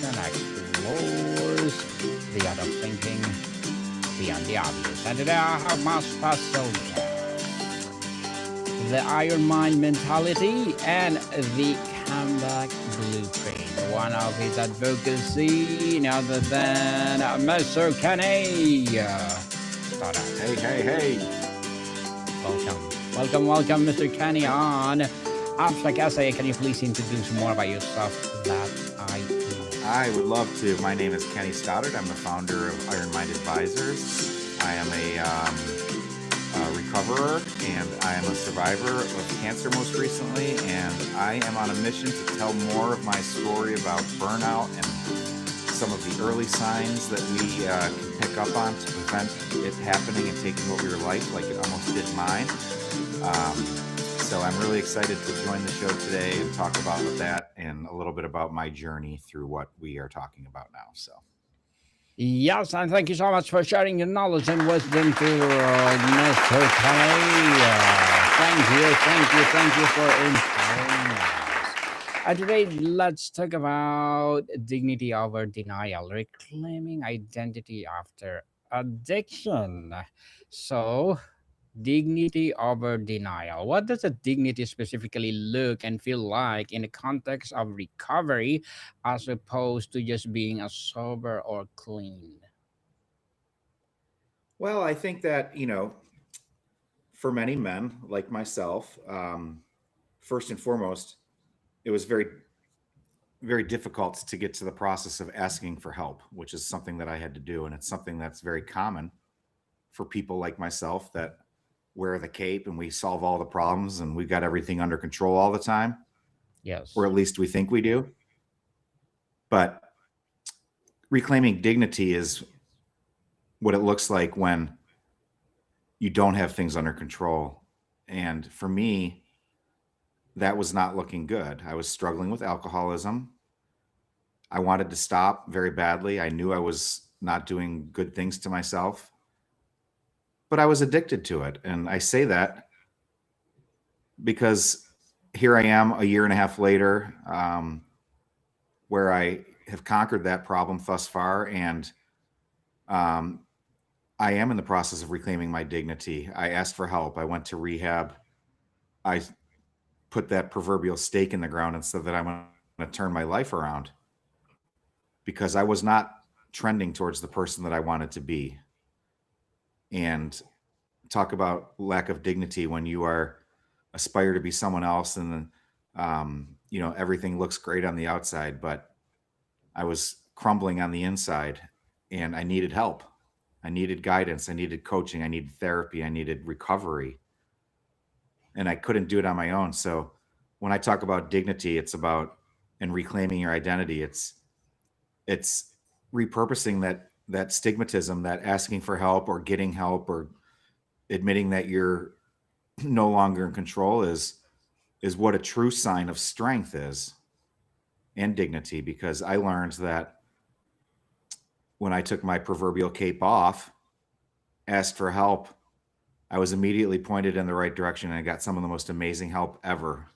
and explores the art of thinking beyond the obvious. And today I have my special guest, the Iron Mind mentality and the comeback blueprint. One of his advocacy, none other than Mr. Kenny Stoddart. Hey, hey, hey. Welcome, Mr. Kenny on Abstract Essay. Can you please introduce more about yourself that I do? I would love to. My name is Kenny Stoddart. I'm the founder of Iron Mind Advisors. I am a recoverer, and I am a survivor of cancer most recently, and I am on a mission to tell more of my story about burnout and some of the early signs that we can pick up on to prevent it happening and taking over your life like it almost did mine. So I'm really excited to join the show today and talk about that and a little bit about my journey through what we are talking about now. So. Yes, and thank you so much for sharing your knowledge and wisdom to Mr. Kenny. Thank you for inspiring us. And today, let's talk about dignity over denial, reclaiming identity after addiction. So, dignity over denial. What does a dignity specifically look and feel like in the context of recovery as opposed to just being a sober or clean? Well, I think that, for many men like myself, first and foremost, it was very, very difficult to get to the process of asking for help, which is something that I had to do. And it's something that's very common for people like myself that wear the cape and we solve all the problems and we got everything under control all the time, Yes. or at least we think we do. But reclaiming dignity is what it looks like when you don't have things under control. And for me, that was not looking good. I was struggling with alcoholism. I wanted to stop very badly. I knew I was not doing good things to myself, but I was addicted to it. And I say that because here I am a year and a half later, where I have conquered that problem thus far. And I am in the process of reclaiming my dignity. I asked for help. I went to rehab. I put that proverbial stake in the ground and said that I'm going to turn my life around because I was not trending towards the person that I wanted to be. And talk about lack of dignity when you are aspire to be someone else and everything looks great on the outside, but I was crumbling on the inside and I needed help. I needed guidance. I needed coaching. I needed therapy. I needed recovery. And I couldn't do it on my own. So when I talk about dignity, it's about and reclaiming your identity. It's repurposing that stigmatism, that asking for help or getting help or admitting that you're no longer in control is what a true sign of strength is and dignity. Because I learned that when I took my proverbial cape off, asked for help, I was immediately pointed in the right direction and I got some of the most amazing help ever.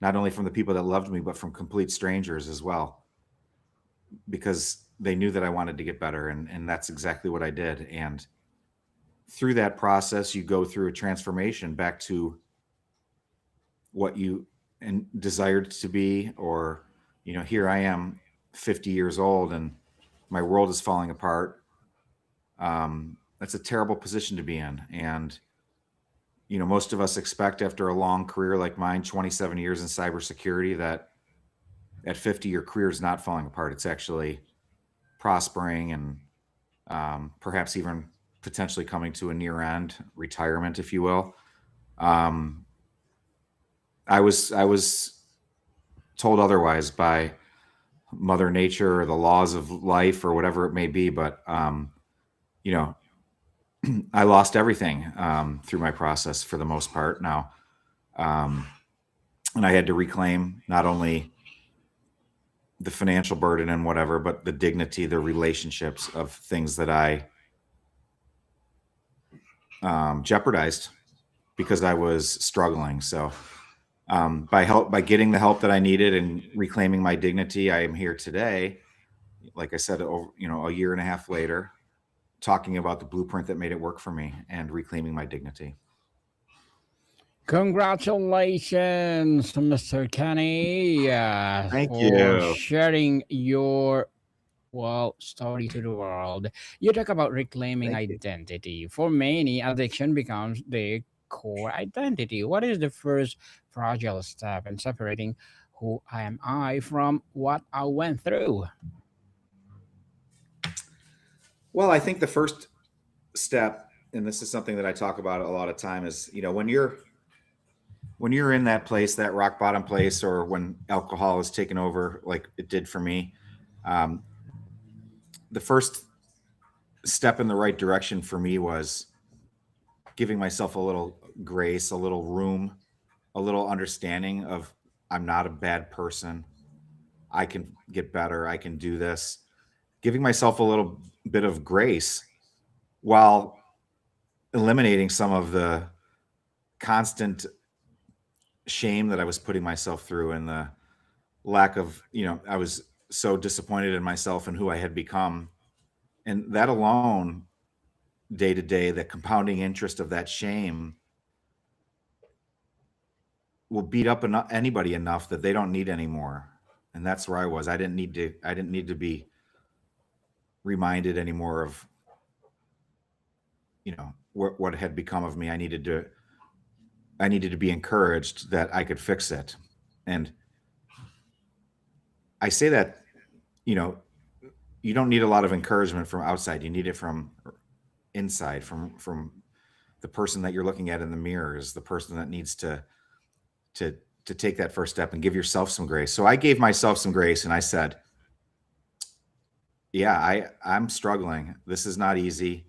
Not only from the people that loved me, but from complete strangers as well, because they knew that I wanted to get better. And that's exactly what I did. And through that process, you go through a transformation back to what you desired to be, or, here I am 50 years old and my world is falling apart. That's a terrible position to be in. And, most of us expect after a long career like mine, 27 years in cybersecurity, that at 50, your career is not falling apart. It's actually prospering and perhaps even potentially coming to a near end retirement, if you will. I was told otherwise by Mother Nature or the laws of life or whatever it may be, but I lost everything through my process for the most part now, and I had to reclaim not only the financial burden and whatever, but the dignity, the relationships of things that I jeopardized because I was struggling. So By getting the help that I needed and reclaiming my dignity, I am here today. Like I said, over a year and a half later, talking about the blueprint that made it work for me and reclaiming my dignity. Congratulations, Mr. Kenny, Thank for you. sharing your story to the world. You talk about reclaiming Thank you. identity. For many, addiction becomes their core identity. What is the first fragile step in separating who am I from what I went through? Well, I think the first step, and this is something that I talk about a lot of time, is when you're in that place, that rock bottom place, or when alcohol is taken over, like it did for me. Um, the first step in the right direction for me was giving myself a little grace, a little room, a little understanding of I'm not a bad person. I can get better. I can do this. Giving myself a little bit of grace while eliminating some of the constant shame that I was putting myself through, and the lack of, I was so disappointed in myself and who I had become. And that alone, day to day, the compounding interest of that shame will beat up anybody enough that they don't need anymore. And that's where I was. I didn't need to be reminded anymore of, what had become of me. I needed to be encouraged that I could fix it. And I say that, you know, you don't need a lot of encouragement from outside. You need it from inside, from the person that you're looking at in the mirror is the person that needs to to take that first step and give yourself some grace. So I gave myself some grace and I said, yeah, I'm struggling. This is not easy.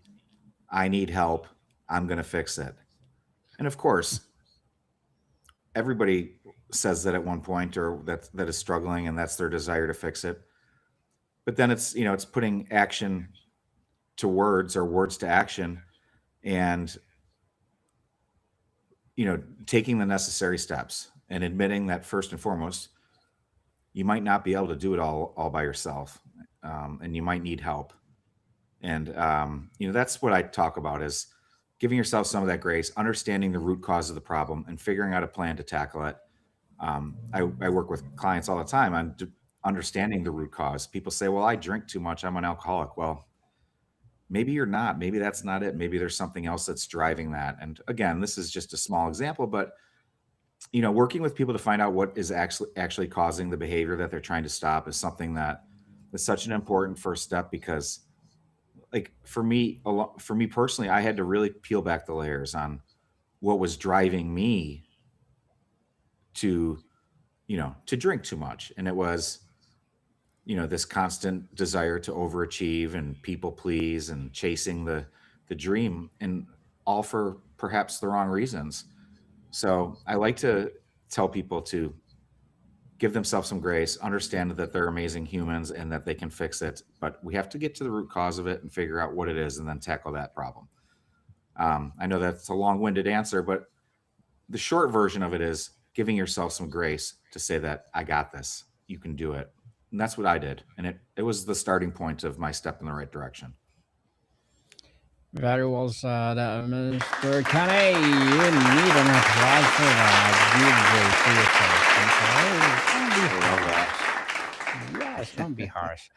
I need help. I'm going to fix it. And of course, everybody says that at one point, or that is struggling, and that's their desire to fix it. But then it's putting action to words, or words to action, and you know taking the necessary steps and admitting that first and foremost, you might not be able to do it all by yourself, and you might need help. And that's what I talk about, is giving yourself some of that grace, understanding the root cause of the problem, and figuring out a plan to tackle it. I work with clients all the time on understanding the root cause. People say, well, I drink too much, I'm an alcoholic. Well, maybe you're not. Maybe that's not it. Maybe there's something else that's driving that. And again, this is just a small example, but working with people to find out what is actually causing the behavior that they're trying to stop is something that is such an important first step. Because, like, for me personally, I had to really peel back the layers on what was driving me to to drink too much. And it was this constant desire to overachieve and people please and chasing the dream, and all for perhaps the wrong reasons. So I like to tell people to give themselves some grace, understand that they're amazing humans and that they can fix it, but we have to get to the root cause of it and figure out what it is, and then tackle that problem. I know that's a long-winded answer, but the short version of it is giving yourself some grace to say that I got this, you can do it. And that's what I did. And it was the starting point of my step in the right direction. Very well said, Mr. Kenny. You need an applause for that. Give grace to yourself. Okay? Don't be I love that. harsh. Yes, don't be harsh.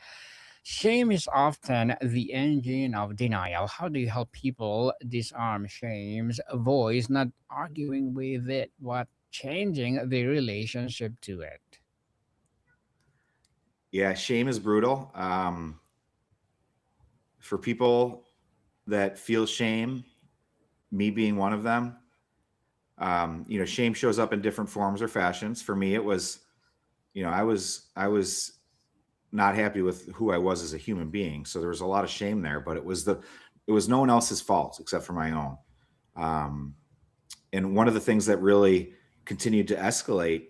Shame is often the engine of denial. How do you help people disarm shame's voice, not arguing with it, but changing the relationship to it? Yeah, shame is brutal. For people that feel shame, me being one of them, shame shows up in different forms or fashions. For me, it was, I was not happy with who I was as a human being. So there was a lot of shame there, but it was no one else's fault except for my own. Um, and one of the things that really continued to escalate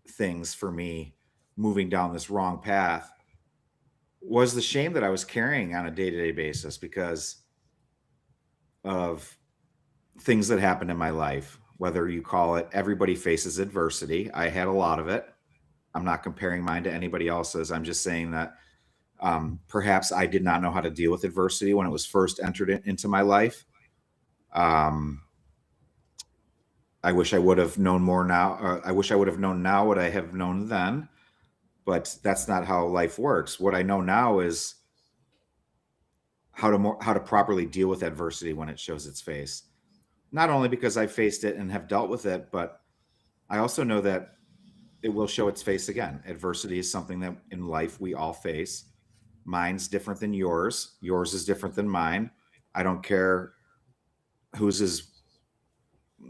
things for me moving down this wrong path was the shame that I was carrying on a day-to-day basis because of things that happened in my life. whether you call it everybody faces adversity. I had a lot of it. I'm not comparing mine to anybody else's. I'm just saying that perhaps I did not know how to deal with adversity when it was first entered into my life. Um, I wish I would have known more now. I wish I would have known now what I have known then, but that's not how life works. What I know now is how to properly deal with adversity when it shows its face. Not only because I faced it and have dealt with it, but I also know that it will show its face again. Adversity is something that in life we all face. Mine's different than yours. Yours is different than mine. I don't care whose is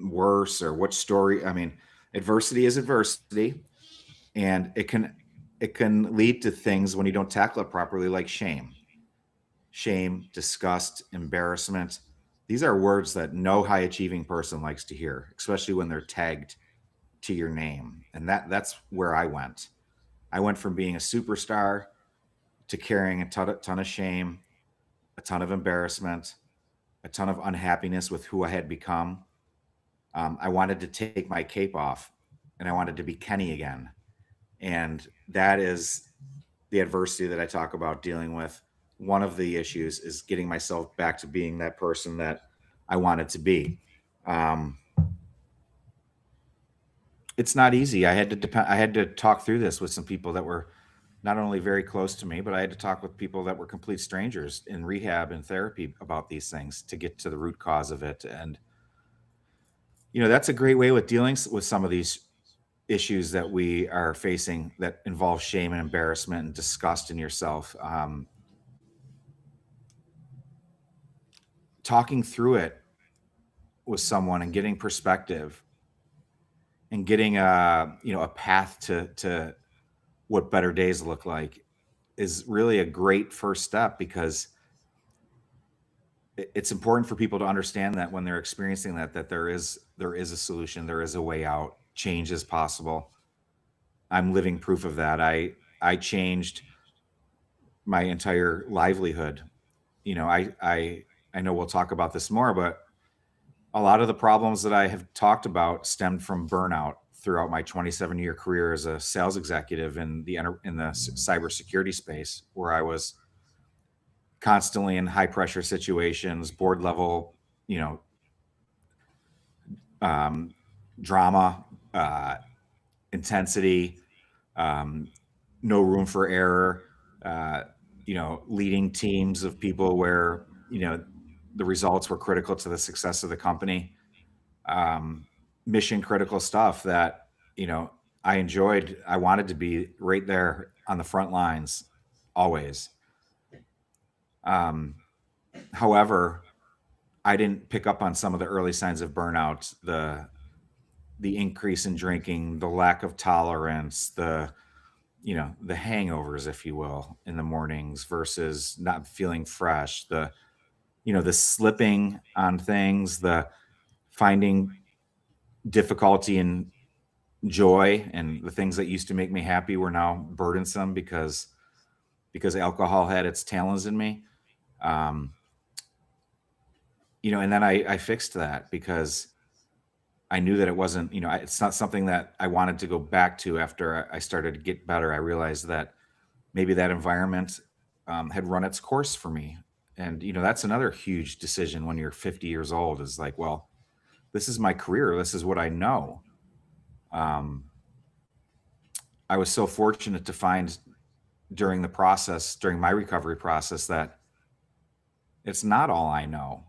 worse or what story. I mean, adversity is adversity, and it can lead to things when you don't tackle it properly, like shame, disgust, embarrassment. These are words that no high achieving person likes to hear, especially when they're tagged to your name. And that's where I went. I went from being a superstar to carrying a ton of shame, a ton of embarrassment, a ton of unhappiness with who I had become. I wanted to take my cape off and I wanted to be Kenny again. And that is the adversity that I talk about dealing with. One of the issues is getting myself back to being that person that I wanted to be. Um, it's not easy. I had to talk through this with some people that were not only very close to me, but I had to talk with people that were complete strangers in rehab and therapy about these things to get to the root cause of it. And that's a great way with dealing with some of these issues that we are facing that involve shame and embarrassment and disgust in yourself. Talking through it with someone and getting perspective and getting a path to what better days look like is really a great first step, because it's important for people to understand that when they're experiencing that there is a solution, there is a way out, change is possible. I'm living proof of that. I changed my entire livelihood. I know we'll talk about this more, but a lot of the problems that I have talked about stemmed from burnout throughout my 27-year career as a sales executive in the cybersecurity space, where I was constantly in high pressure situations, board level, you know, um, drama, uh, intensity, um, no room for error. Uh, leading teams of people where the results were critical to the success of the company. Um, Mission critical stuff that you know I enjoyed. I wanted to be right there on the front lines always. Um, However, I didn't pick up on some of the early signs of burnout, the increase in drinking, the lack of tolerance, the hangovers, if you will, in the mornings versus not feeling fresh, the slipping on things, the finding difficulty in joy, and the things that used to make me happy were now burdensome because alcohol had its talons in me. Um, and then I fixed that because I knew that it wasn't, it's not something that I wanted to go back to after I started to get better. I realized that maybe that environment had run its course for me. And, that's another huge decision when you're 50 years old, is like, well, this is my career. This is what I know. Um, I was so fortunate to find during my recovery process, that it's not all I know.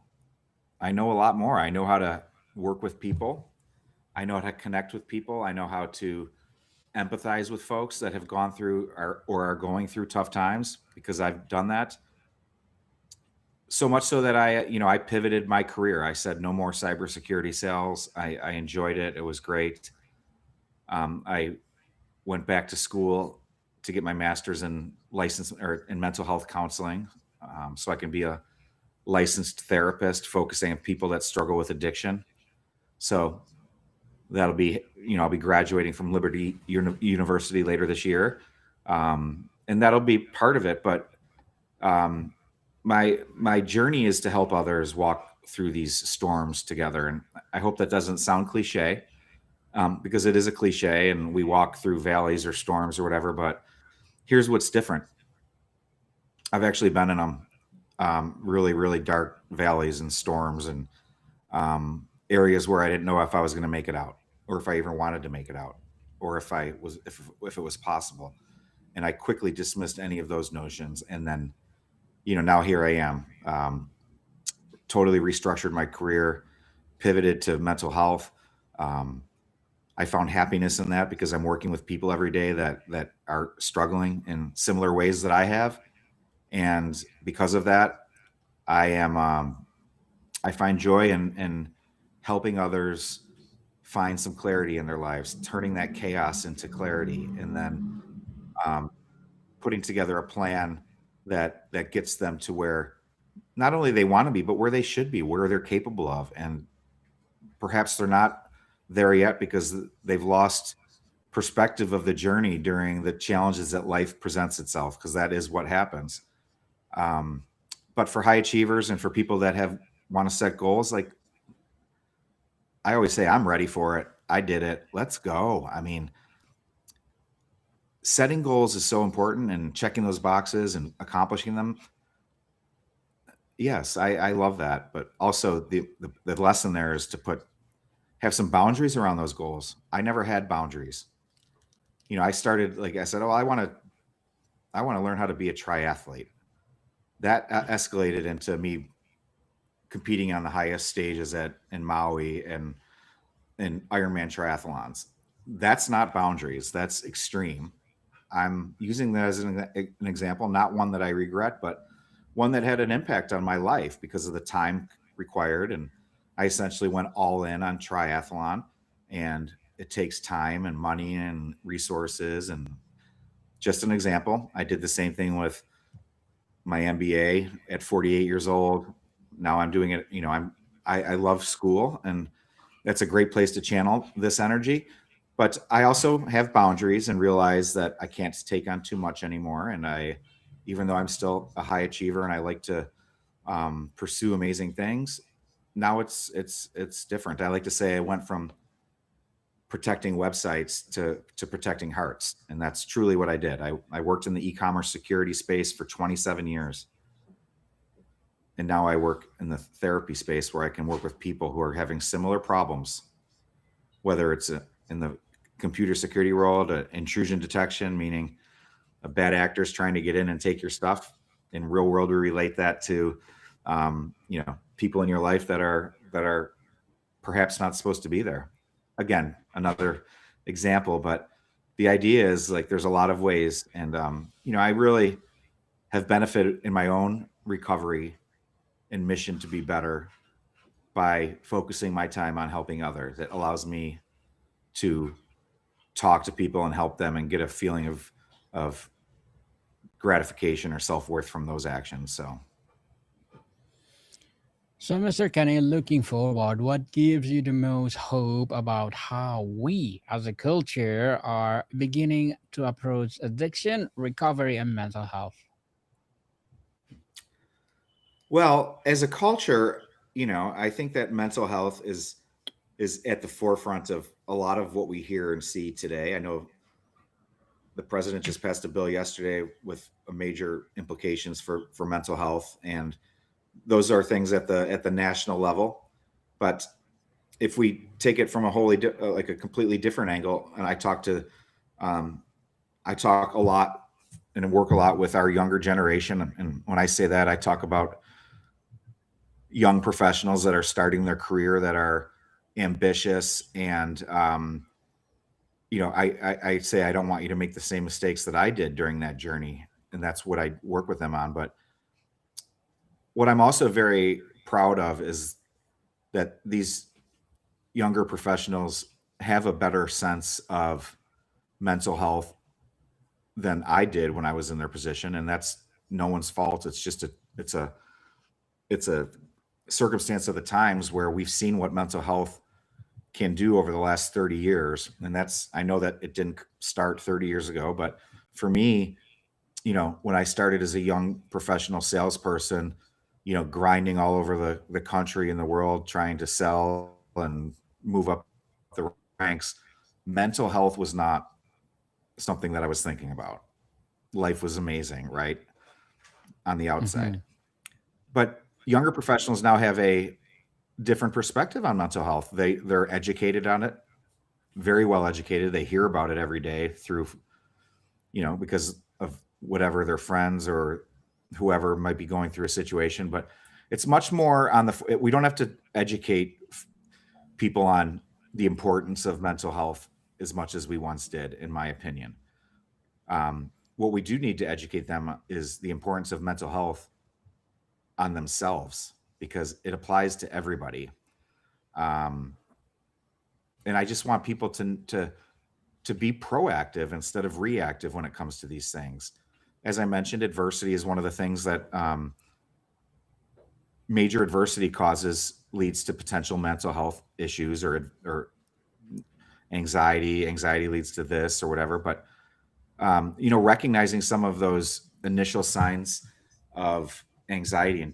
I know a lot more. I know how to work with people. I know how to connect with people. I know how to empathize with folks that have gone through or are going through tough times, because I've done that. So much so that I pivoted my career. I said no more cybersecurity sales. I enjoyed it. It was great. I went back to school to get my master's in license or in mental health counseling, so I can be a licensed therapist focusing on people that struggle with addiction. So that'll be, I'll be graduating from Liberty University later this year, and that'll be part of it. But um, my journey is to help others walk through these storms together. And I hope that doesn't sound cliche, because it is a cliche, and we walk through valleys or storms or whatever. But here's what's different: I've actually been in them, really, really dark valleys and storms, and areas where I didn't know if I was going to make it out, or if I even wanted to make it out, or if it was possible. And I quickly dismissed any of those notions. And then, now here I am, totally restructured my career, pivoted to mental health. Um, I found happiness in that because I'm working with people every day that are struggling in similar ways that I have, and because of that, I am I find joy in helping others find some clarity in their lives, turning that chaos into clarity, and then um, putting together a plan that gets them to where not only they want to be, but where they should be, where they're capable of. And perhaps they're not there yet because they've lost perspective of the journey during the challenges that life presents itself, because that is what happens. Um, but for high achievers and for people that have want to set goals, like I always say, I'm ready for it. I did it. Let's go. I mean, setting goals is so important, and checking those boxes and accomplishing them. Yes, I love that. But also the lesson there is to have some boundaries around those goals. I never had boundaries. I started, like I said, oh, I want to learn how to be a triathlete. That escalated into me competing on the highest stages in Maui and in Ironman triathlons. That's not boundaries. That's extreme. I'm using that as an example, not one that I regret, but one that had an impact on my life because of the time required. And I essentially went all in on triathlon, and it takes time and money and resources. And just an example, I did the same thing with my MBA at 48 years old. Now I'm doing it. I love school, and that's a great place to channel this energy. But I also have boundaries and realize that I can't take on too much anymore. And even though I'm still a high achiever and I like to pursue amazing things, now it's different. I like to say I went from protecting websites to protecting hearts, and that's truly what I did. I worked in the e-commerce security space for 27 years, and now I work in the therapy space where I can work with people who are having similar problems, whether it's in the computer security world, intrusion detection, meaning a bad actors trying to get in and take your stuff. In real world, we relate that to people in your life that are perhaps not supposed to be there. Again, another example, but the idea is, like, there's a lot of ways, and I really have benefited in my own recovery and mission to be better by focusing my time on helping others. It allows me to talk to people and help them and get a feeling of gratification or self-worth from those actions. So, So, Mr. Kenny, looking forward, what gives you the most hope about how we as a culture are beginning to approach addiction, recovery, and mental health? well, as a culture, I think that mental health is at the forefront of a lot of what we hear and see today. I know the president just passed a bill yesterday with a major implications for mental health, and those are things at the national level. But if we take it from a like a completely different angle, and um, I talk a lot and work a lot with our younger generation, and when I say that, I talk about young professionals that are starting their career, that are ambitious, and I say I don't want you to make the same mistakes that I did during that journey, and that's what I work with them on. But what I'm also very proud of is that these younger professionals have a better sense of mental health than I did when I was in their position, and that's no one's fault. It's a it's a circumstance of the times where we've seen what mental health can do over the last 30 years. And that's, I know that it didn't start 30 years ago, but for me, when I started as a young professional salesperson, grinding all over the country and the world trying to sell and move up the ranks. Mental health was not something that I was thinking about. Life was amazing, right? On the outside. Mm-hmm. But younger professionals now have a different perspective on mental health. They're educated on it, very well educated. They hear about it every day through, because of whatever their friends or whoever might be going through a situation. But it's much more on we don't have to educate people on the importance of mental health as much as we once did, in my opinion. What we do need to educate them is the importance of mental health on themselves because it applies to everybody. Um, and I just want people to be proactive instead of reactive when it comes to these things. As I mentioned, adversity is one of the things that major adversity causes leads to potential mental health issues or anxiety. Anxiety leads to this or whatever. But recognizing some of those initial signs of anxiety and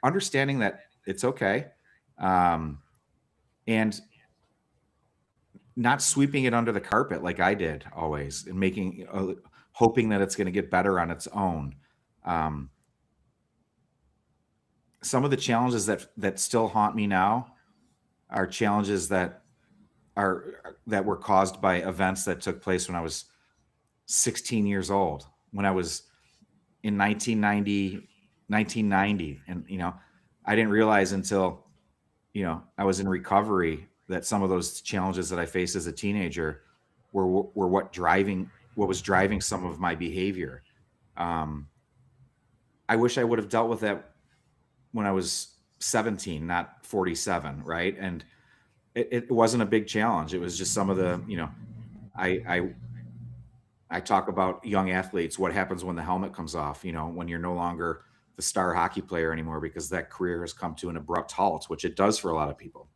understanding that it's okay, um, and not sweeping it under the carpet like I did always, and hoping that it's going to get better on its own. Um, some of the challenges that still haunt me now are challenges are that were caused by events that took place when I was 16 years old, when I was in 1990, and I didn't realize until I was in recovery that some of those challenges that I faced as a teenager were what was driving some of my behavior. Um, I wish I would have dealt with that when I was 17, not 47, right? And it wasn't a big challenge. It was just some of the, I, I I talk about young athletes, what happens when the helmet comes off, when you're no longer the star hockey player anymore because that career has come to an abrupt halt, which it does for a lot of people.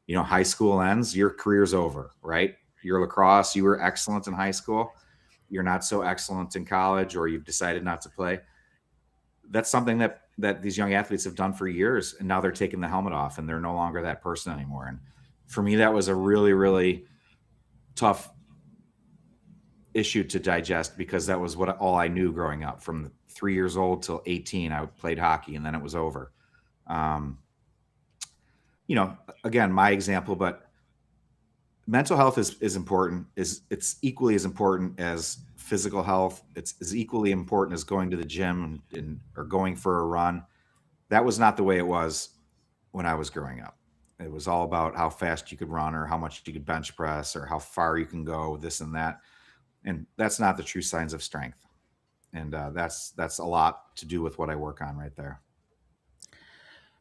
High school ends, your career's over, right? Your lacrosse, you were excellent in high school. You're not so excellent in college, or you've decided not to play. That's something that these young athletes have done for years, and now they're taking the helmet off and they're no longer that person anymore. And for me, that was a really, really tough issue to digest because that was all I knew growing up. From 3 years old till 18, I played hockey, and then it was over. Um, Again, my example, but mental health is important. It's equally as important as physical health. It's as equally important as going to the gym or going for a run. That was not the way it was when I was growing up. It was all about how fast you could run or how much you could bench press or how far you can go, this and that. And that's not the true signs of strength. And that's a lot to do with what I work on right there.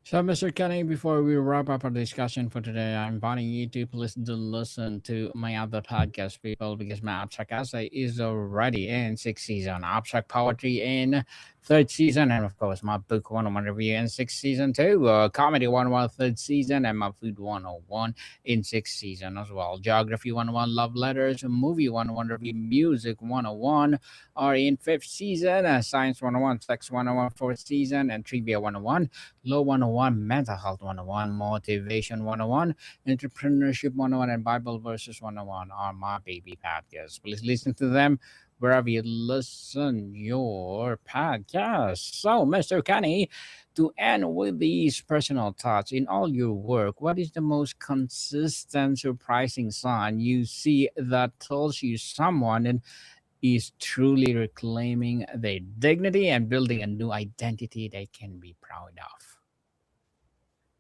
So, Mr. Kenny, before we wrap up our discussion for today, I'm inviting you to please do listen to my other podcast, people, because my abstract essay is already in sixth season, abstract poetry in third season, and of course, my book 101 review in sixth season too, comedy 101 third season, and my food 101 in sixth season as well. Geography 101, love letters, movie 101 review, music 101 are in fifth season, science 101, sex 101 fourth season, and trivia 101. Law 101, Mental Health 101, Motivation 101, Entrepreneurship 101, and Bible Verses 101 are my baby podcasts. Please listen to them wherever you listen your podcast. So, Mr. Kenny, to end with these personal thoughts in all your work, what is the most consistent, surprising sign you see that tells you someone is truly reclaiming their dignity and building a new identity they can be proud of?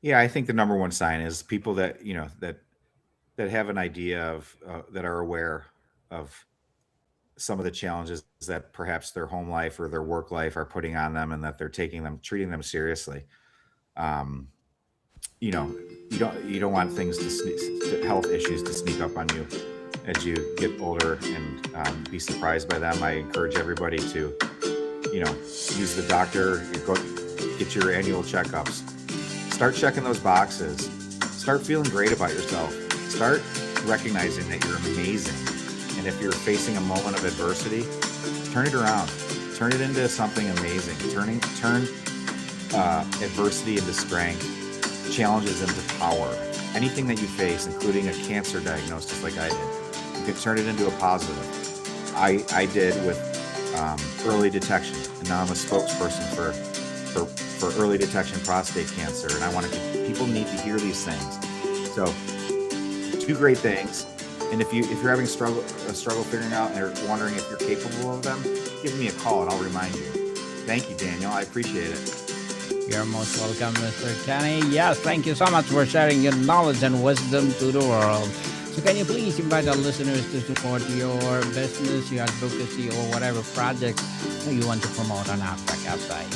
Yeah, I think the number one sign is people that that have an idea of that are aware of some of the challenges that perhaps their home life or their work life are putting on them, and that they're treating them seriously. Um, you know, you don't want health issues to sneak up on you as you get older and be surprised by them. I encourage everybody to, use the doctor. Get your annual checkups. Start checking those boxes. Start feeling great about yourself. Start recognizing that you're amazing. And if you're facing a moment of adversity, turn it around. Turn it into something amazing. Turn adversity into strength, challenges into power. Anything that you face, including a cancer diagnosis like I did, you can turn it into a positive. I did with early detection, and now I'm a spokesperson for early detection prostate cancer, and I want to. People need to hear these things. So, two great things. And if you're having a struggle figuring out and are wondering if you're capable of them, give me a call and I'll remind you. Thank you, Daniel. I appreciate it. You're most welcome, Mr. Kenny. Yes, thank you so much for sharing your knowledge and wisdom to the world. So can you please invite our listeners to support your business, your advocacy, or whatever project you want to promote on Abstract Outside?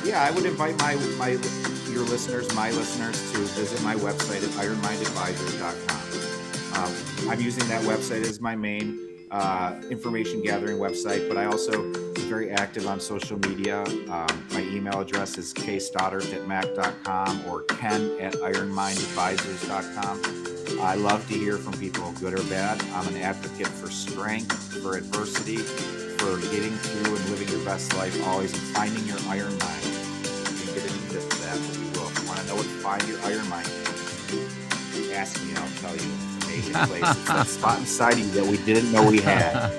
Yeah, I would invite my listeners to visit my website at ironmindadvisors.com. I'm using that website as my main information gathering website, but I also am very active on social media. My email address is kstoddart@mac.com or ken@ironmindadvisors.com. I love to hear from people, good or bad. I'm an advocate for strength, for adversity, for getting through and living your best life always, and finding your iron mind. You can get into that if you will. If you want to know what to find your iron mind is, ask me, I'll tell you. It's an amazing place. It's that spot inside of you that we didn't know we had.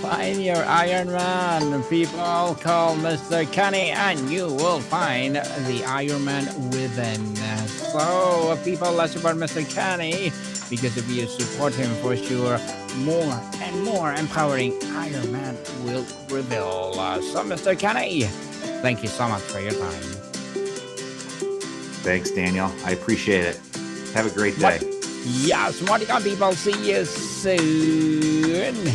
Find your Iron Man. People, call Mr. Kenny and you will find the Iron Man within. So, people, let's support Mr. Kenny, because if you support him, for sure, more and more empowering Iron Man will reveal. So, Mr. Kenny, thank you so much for your time. Thanks, Daniel. I appreciate it. Have a great day. Yes, Monica people, see you soon.